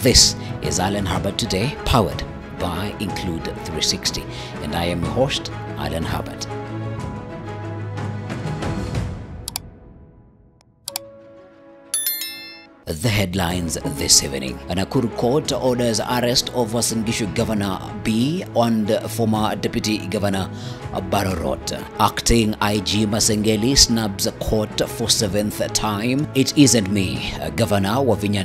This is Alan Herbert Today, powered by Include 360, and I am your host, Alan Herbert. The headlines this evening. A Nakuru court orders arrest of Masengeli Governor B and former Deputy Governor Warrant. Acting IG Masengeli snubs court for 7th time. It isn't me. Governor Wavinya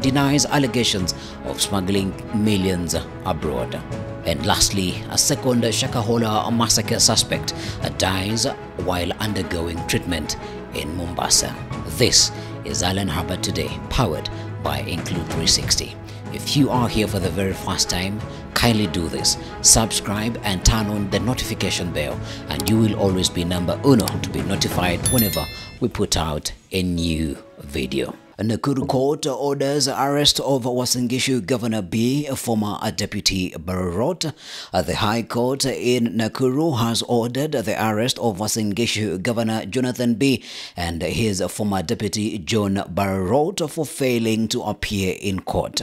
denies allegations of smuggling millions abroad. And lastly, a second Shakahola massacre suspect dies while undergoing treatment in Mombasa. This is Alan Herbert Today, powered by Include 360. If you are here for the very first time, kindly do this. Subscribe and turn on the notification bell, and you will always be number uno to be notified whenever we put out a new video. A Nakuru court orders arrest of Masengeli Governor B, former Deputy Warrant. The High Court in Nakuru has ordered the arrest of Masengeli Governor Jonathan B and his former Deputy John Warrant for failing to appear in court.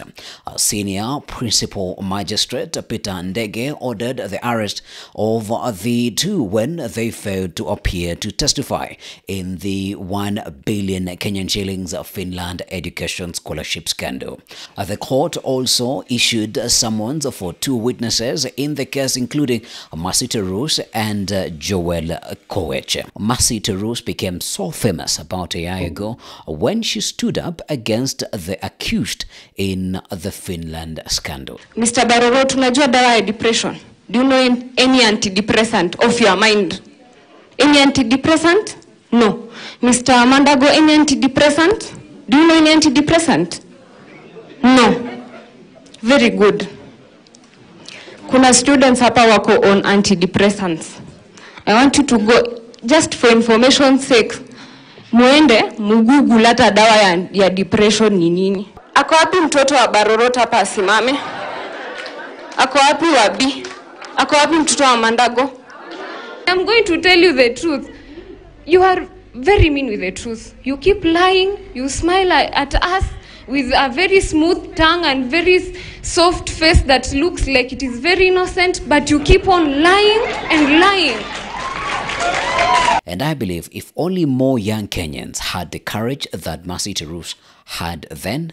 A senior principal magistrate Peter Ndege ordered the arrest of the two when they failed to appear to testify in the 1 billion Kenyan shillings Finland education scholarship scandal. The court also issued summons for 2 witnesses in the case, including Mercy Terus and Joel Koech. Mercy Terus became so famous about a year ago when she stood up against the accused in the Finland scandal. Mr. Baroro, tunajua dawa ya depression. Do you know any antidepressant of your mind? Any antidepressant? No. Mr. Mandago, any antidepressant? Do you know any antidepressant? No. Very good. Kuna students hapa wako on antidepressants. I want you to go, just for information's sake, muende mugoogle hata dawa ya depression ni nini. Ako wapi mtoto wa Barorota hapa asimame? Ako wapi wabi? Ako wapi mtoto wa Mandago? I'm going to tell you the truth. You are very mean with the truth. You keep lying. You smile at us with a very smooth tongue and very soft face that looks like it is very innocent, but you keep on lying and lying. And I believe if only more young Kenyans had the courage that Mercy Terus had then,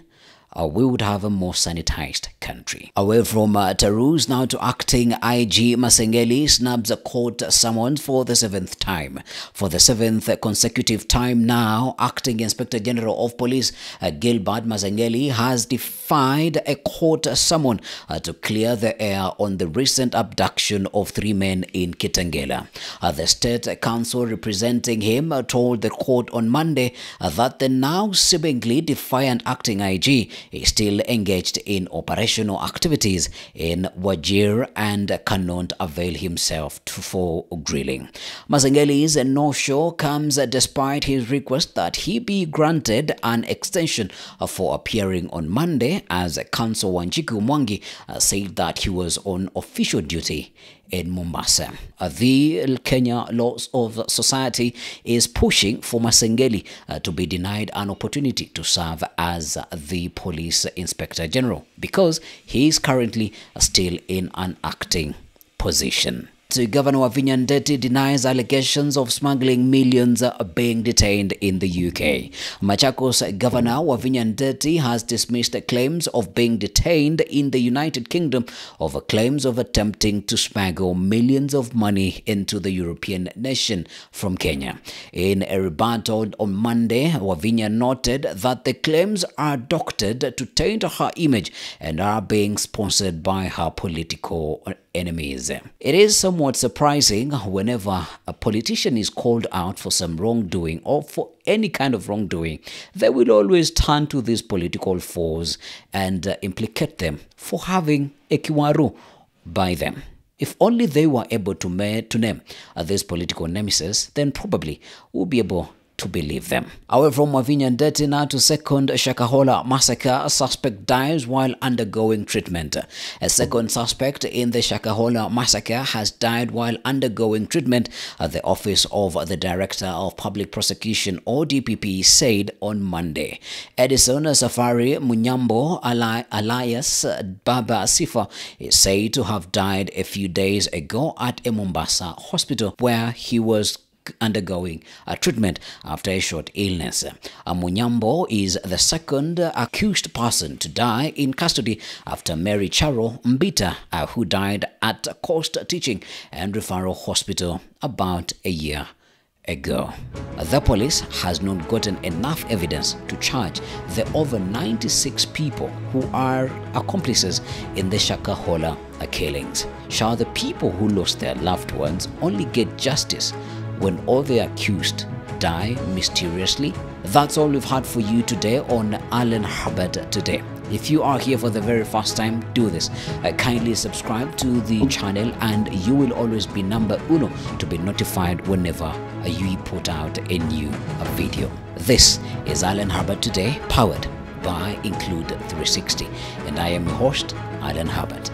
we would have a more sanitized country. Away from Terus, now to acting IG Masengeli snubs a court summons for the 7th time. For the 7th consecutive time now, acting Inspector General of Police Gilbert Masengeli has defied a court summon to clear the air on the recent abduction of 3 men in Kitengela. The State Council representing him told the court on Monday that the now seemingly defiant acting IG is still engaged in operational activities in Wajir and cannot avail himself for grilling. Masengeli's no-show comes despite his request that he be granted an extension for appearing on Monday, as Counsel Wanjiku Mwangi said that he was on official duty in Mombasa. The Kenya Laws of Society is pushing for Masengeli to be denied an opportunity to serve as the Police Inspector General because he is currently still in an acting position. Governor Wavinya denies allegations of smuggling millions being detained in the UK. Machakos Governor Wavinya has dismissed claims of being detained in the United Kingdom over claims of attempting to smuggle millions of money into the European nation from Kenya. In a rebuttal on Monday, Wavinya noted that the claims are doctored to taint her image and are being sponsored by her political enemies. It is somewhat surprising whenever a politician is called out for some wrongdoing or for any kind of wrongdoing, they will always turn to these political foes and implicate them for having a kiwaru by them. If only they were able to name these political nemesis, then probably we'll be able to believe them. Away from Mavinya Ndeti now to second Shakahola massacre, a suspect dies while undergoing treatment. A second suspect in the Shakahola massacre has died while undergoing treatment, the Office of the Director of Public Prosecution or DPP said on Monday. Edison Safari Munyambo alias Baba Sifa is said to have died a few days ago at a Mombasa hospital where he was undergoing a treatment after a short illness. Munyambo is the second accused person to die in custody after Mary Charo Mbita, who died at Coast Teaching and Referral Hospital about a year ago. The police has not gotten enough evidence to charge the over 96 people who are accomplices in the Shakahola killings. Shall the people who lost their loved ones only get justice when all the accused die mysteriously? That's all we've had for you today on Alan Hubbard Today. If you are here for the very first time, do this. Kindly subscribe to the channel and you will always be number uno to be notified whenever we put out a new video. This is Alan Hubbard Today, powered by Include 360, and I am your host, Alan Hubbard.